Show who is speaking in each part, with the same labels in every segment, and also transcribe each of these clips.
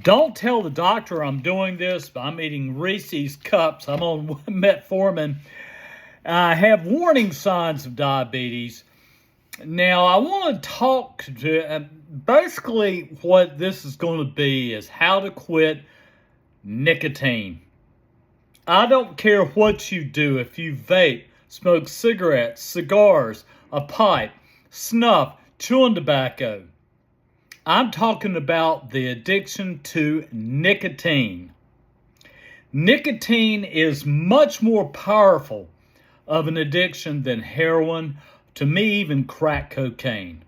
Speaker 1: Don't tell the doctor I'm doing this, but I'm eating Reese's Cups. I'm on metformin. I have warning signs of diabetes. Now, I want to talk to basically what this is going to be is how to quit nicotine. I don't care what you do. If you vape, smoke cigarettes, cigars, a pipe, snuff, chewing tobacco. I'm talking about the addiction to nicotine. Nicotine is much more powerful of an addiction than heroin, to me even crack cocaine.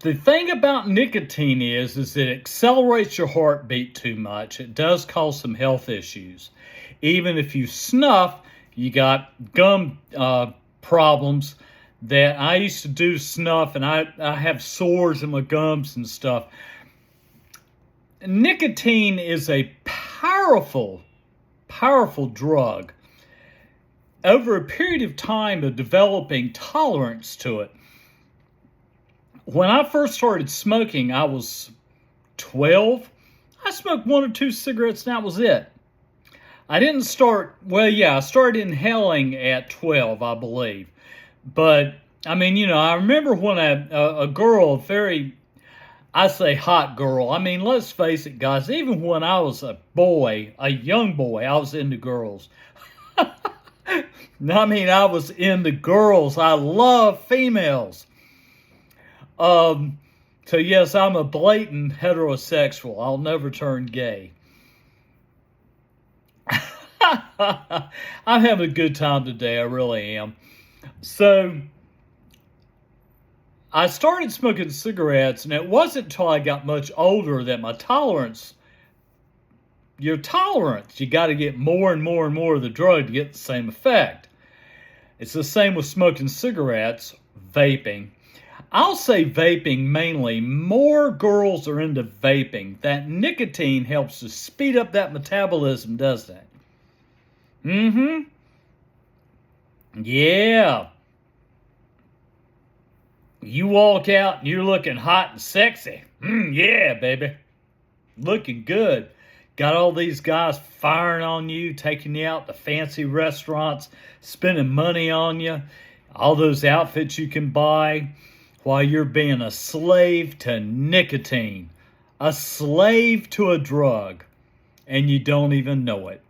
Speaker 1: The thing about nicotine is it accelerates your heartbeat too much. It does cause some health issues. Even if you snuff, you got gum problems. That I used to do snuff, and I have sores in my gums and stuff. Nicotine is a powerful drug. Over a period of time of developing tolerance to it. When I first started smoking, I was 12. I smoked 1 or 2 cigarettes, and that was it. I didn't start, I started inhaling at 12, I believe. But, I mean, I remember when a girl, I say hot girl. I mean, let's face it, guys. Even when I was a young boy, I was into girls. I was into girls. I love females. So, yes, I'm a blatant heterosexual. I'll never turn gay. I'm having a good time today. I really am. So, I started smoking cigarettes, and it wasn't until I got much older that my tolerance, you got to get more and more and more of the drug to get the same effect. It's the same with smoking cigarettes, vaping. I'll say vaping mainly. More girls are into vaping. That nicotine helps to speed up that metabolism, doesn't it? Yeah. You walk out and you're looking hot and sexy. Yeah, baby. Looking good. Got all these guys firing on you, taking you out to fancy restaurants, spending money on you. All those outfits you can buy while you're being a slave to nicotine. A slave to a drug. And you don't even know it.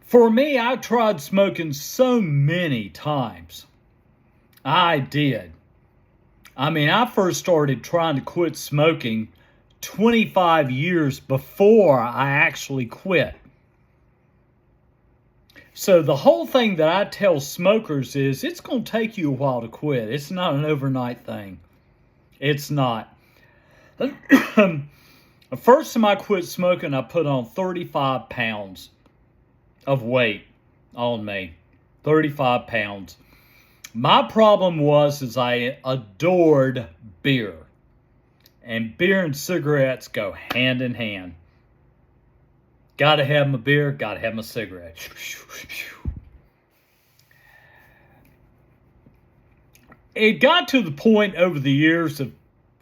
Speaker 1: For me, I tried smoking so many times. I did. I first started trying to quit smoking 25 years before I actually quit. So the whole thing that I tell smokers is it's going to take you a while to quit. It's not an overnight thing. It's not. The first time I quit smoking, I put on 35 pounds of weight on me. 35 pounds. My problem was I adored beer. And beer and cigarettes go hand in hand. Gotta have my beer, gotta have my cigarette. It got to the point over the years of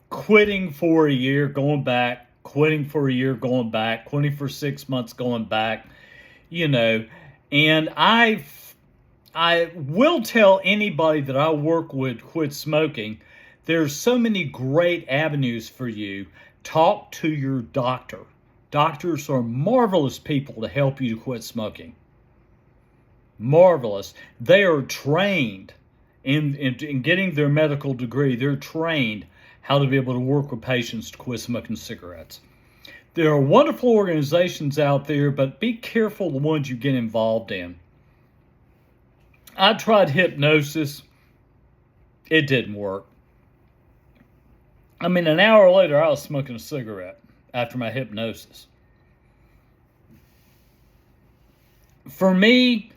Speaker 1: quitting for a year, going back, quitting for a year, going back, quitting for 6 months, going back, and I will tell anybody that I work with quit smoking, there's so many great avenues for you. Talk to your doctor. Doctors are marvelous people to help you to quit smoking. Marvelous. They are trained in getting their medical degree. They're trained how to be able to work with patients to quit smoking cigarettes. There are wonderful organizations out there, but be careful the ones you get involved in. I tried hypnosis. It didn't work. An hour later, I was smoking a cigarette after my hypnosis. For me,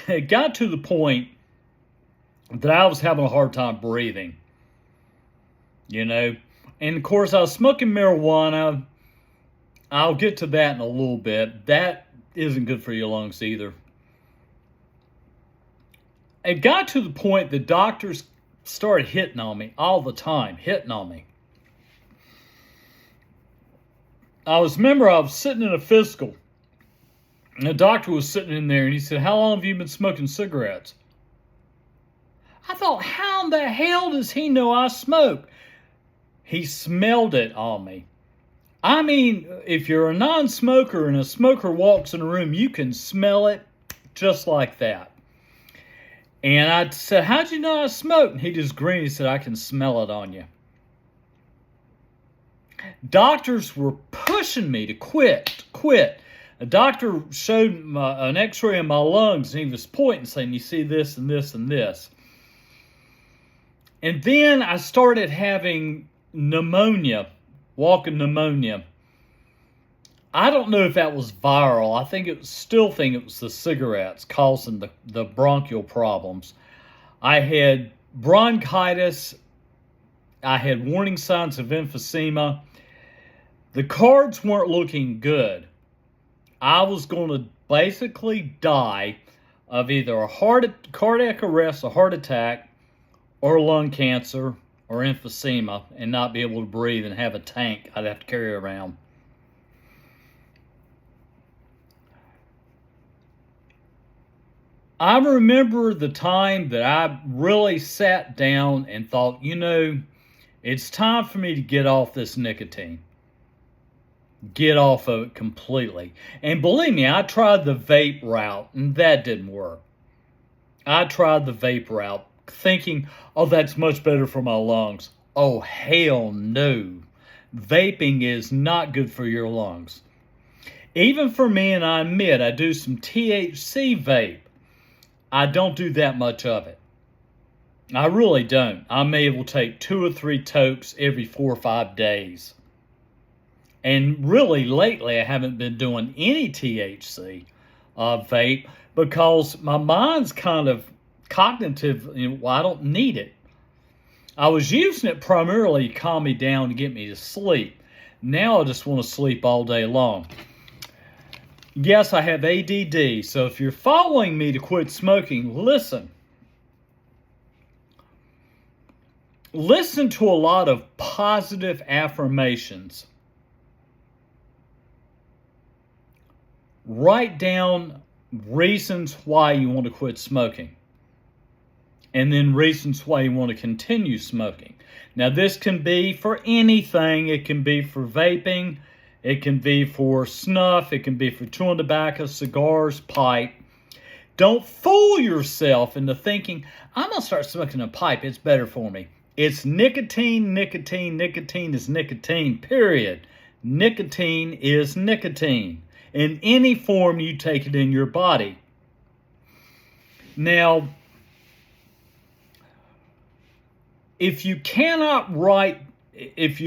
Speaker 1: it got to the point that I was having a hard time breathing. And of course, I was smoking marijuana. I'll get to that in a little bit. That isn't good for your lungs either. It got to the point that doctors started hitting on me all the time, hitting on me. I was sitting in a physical, and the doctor was sitting in there, and he said, "How long have you been smoking cigarettes?" I thought, how in the hell does he know I smoke? He smelled it on me. I mean, if you're a non-smoker and a smoker walks in a room, you can smell it just like that. And I said, "How'd you know I smoked?" And he just grinned. He said, "I can smell it on you." Doctors were pushing me to quit. A doctor showed an x-ray of my lungs, and he was pointing, saying, "You see this and this and this." And then I started having pneumonia, walking pneumonia. I don't know if that was viral. Still think it was the cigarettes causing the bronchial problems. I had bronchitis. I had warning signs of emphysema. The cards weren't looking good. I was going to basically die of either a cardiac arrest, a heart attack, or lung cancer, or emphysema, and not be able to breathe and have a tank I'd have to carry around. I remember the time that I really sat down and thought, it's time for me to get off this nicotine. Get off of it completely. And believe me, I tried the vape route, and that didn't work. I tried the vape route, thinking, "Oh, that's much better for my lungs." Oh, hell no. Vaping is not good for your lungs. Even for me, and I admit, I do some THC vape. I don't do that much of it. I really don't. I may will take 2 or 3 tokes every 4 or 5 days. And really, lately, I haven't been doing any THC vape because my mind's kind of cognitive. I don't need it. I was using it primarily to calm me down to get me to sleep. Now I just want to sleep all day long. Yes, I have ADD, so if you're following me to quit smoking, listen. Listen to a lot of positive affirmations. Write down reasons why you want to quit smoking, and then reasons why you want to continue smoking. Now, this can be for anything. It can be for vaping. It can be for snuff. It can be for chewing tobacco, cigars, pipe. Don't fool yourself into thinking, "I'm going to start smoking a pipe. It's better for me." It's nicotine, nicotine, nicotine is nicotine, period. Nicotine is nicotine. In any form you take it in your body. Now, if you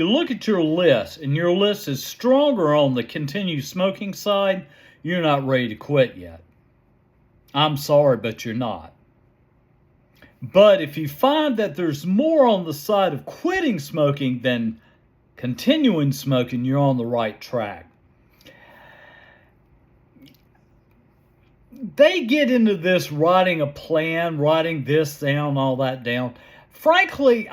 Speaker 1: look at your list and your list is stronger on the continue smoking side, you're not ready to quit yet. I'm sorry, but you're not. But if you find that there's more on the side of quitting smoking than continuing smoking, you're on the right track. They get into this writing a plan, writing this down, all that down. Frankly,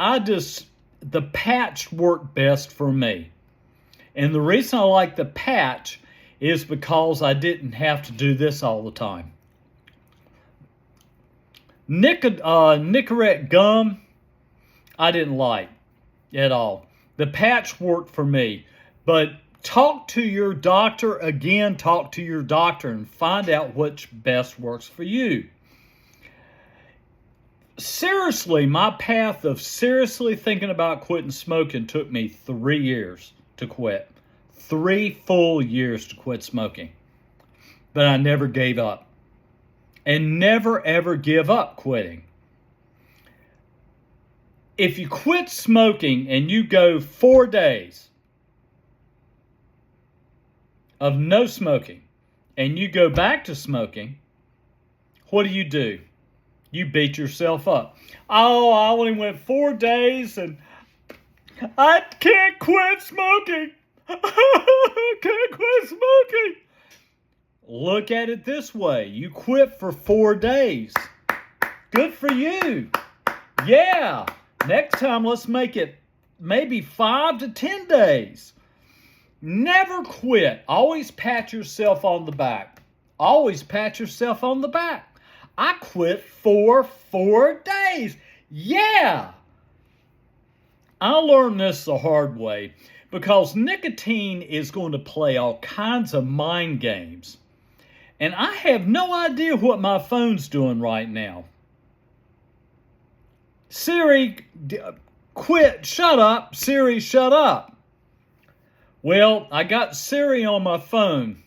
Speaker 1: the patch worked best for me. And the reason I like the patch is because I didn't have to do this all the time. Nicorette gum, I didn't like at all. The patch worked for me. But talk to your doctor again, talk to your doctor and find out which best works for you. Seriously, my path of seriously thinking about quitting smoking took me 3 years to quit. 3 full years to quit smoking. But I never gave up. And never ever give up quitting. If you quit smoking and you go 4 days of no smoking and you go back to smoking, what do? You beat yourself up. "Oh, I only went 4 days and I can't quit smoking. I can't quit smoking." Look at it this way. You quit for 4 days. Good for you. Yeah. Next time, let's make it maybe 5 to 10 days. Never quit. Always pat yourself on the back. Always pat yourself on the back. I quit for 4 days. Yeah. I learned this the hard way because nicotine is going to play all kinds of mind games. And I have no idea what my phone's doing right now. Siri, quit, shut up. Siri, shut up. Well, I got Siri on my phone.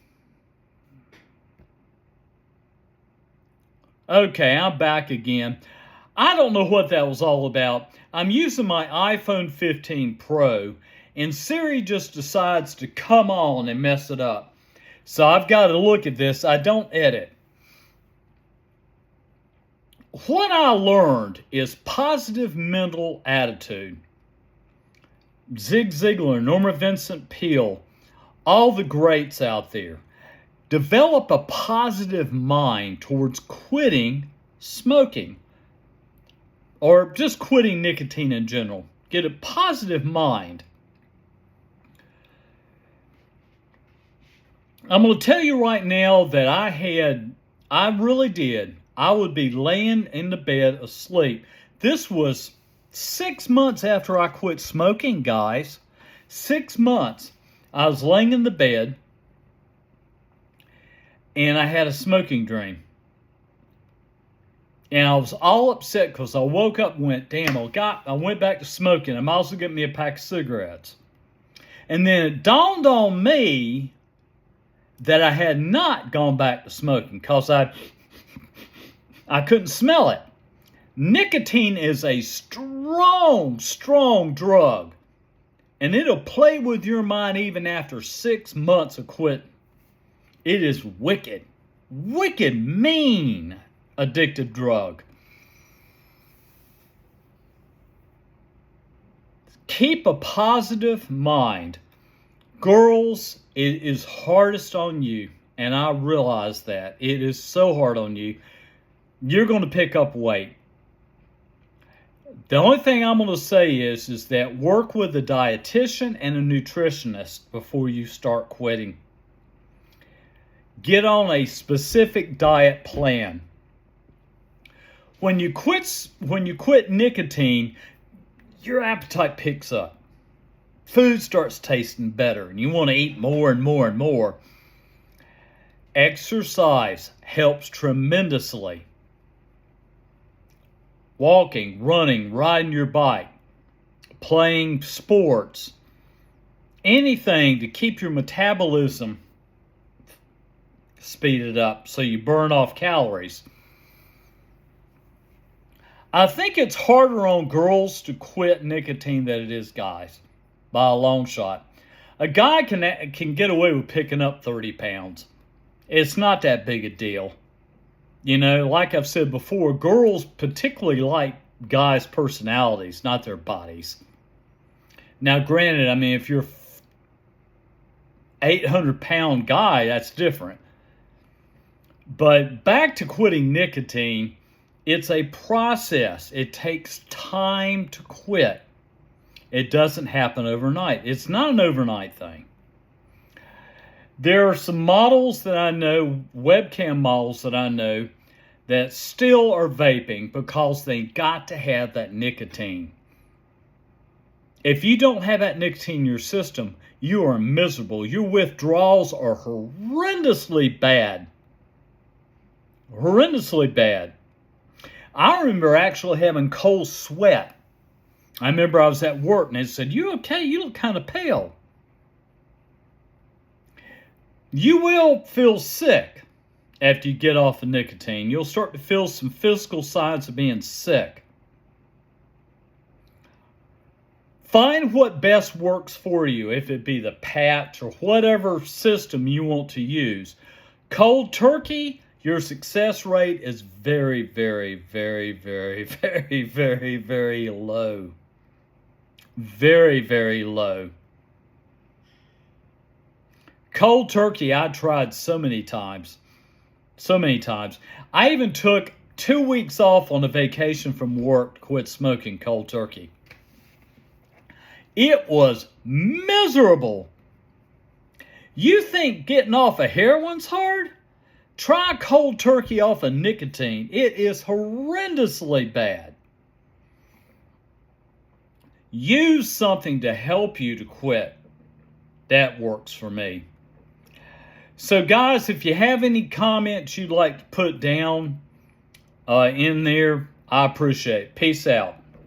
Speaker 1: Okay, I'm back again. I don't know what that was all about. I'm using my iPhone 15 Pro, and Siri just decides to come on and mess it up. So I've got to look at this. I don't edit. What I learned is positive mental attitude. Zig Ziglar, Norma Vincent Peale, all the greats out there. Develop a positive mind towards quitting smoking or just quitting nicotine in general. Get a positive mind. I'm going to tell you right now that I really did. I would be laying in the bed asleep. This was 6 months after I quit smoking, guys. 6 months. I was laying in the bed and I had a smoking dream. And I was all upset because I woke up and went, damn, I went back to smoking. I might also get me a pack of cigarettes. And then it dawned on me that I had not gone back to smoking because I couldn't smell it. Nicotine is a strong, strong drug. And it'll play with your mind even after 6 months of quitting. It is wicked, mean addictive drug. Keep a positive mind. Girls, it is hardest on you, and I realize that. It is so hard on you. You're going to pick up weight. The only thing I'm going to say is that work with a dietitian and a nutritionist before you start quitting. Get on a specific diet plan. When you quit nicotine, your appetite picks up. Food starts tasting better, and you want to eat more and more and more. Exercise helps tremendously. Walking, running, riding your bike, playing sports, anything to keep your metabolism speeded up so you burn off calories. I think it's harder on girls to quit nicotine than it is guys, by a long shot. A guy can get away with picking up 30 pounds. It's not that big a deal. You know, like I've said before, girls particularly like guys' personalities, not their bodies. Now, granted, I mean, if you're 800-pound guy, that's different. But back to quitting nicotine, it's a process. It takes time to quit. It doesn't happen overnight. It's not an overnight thing. There are some models that I know, webcam models that I know, that still are vaping because they got to have that nicotine. If you don't have that nicotine in your system, you are miserable. Your withdrawals are horrendously bad. Horrendously bad. I remember actually having cold sweat. I remember I was at work and they said, "You okay? You look kind of pale." You will feel sick after you get off the nicotine. You'll start to feel some physical signs of being sick. Find what best works for you, if it be the patch or whatever system you want to use. Cold turkey, your success rate is very, very, very, very, very, very, very low. Very, very low. Cold turkey, I tried so many times. So many times. I even took 2 weeks off on a vacation from work to quit smoking cold turkey. It was miserable. You think getting off of heroin's hard? Try cold turkey off of nicotine. It is horrendously bad. Use something to help you to quit. That works for me. So guys, if you have any comments you'd like to put down in there, I appreciate it. Peace out.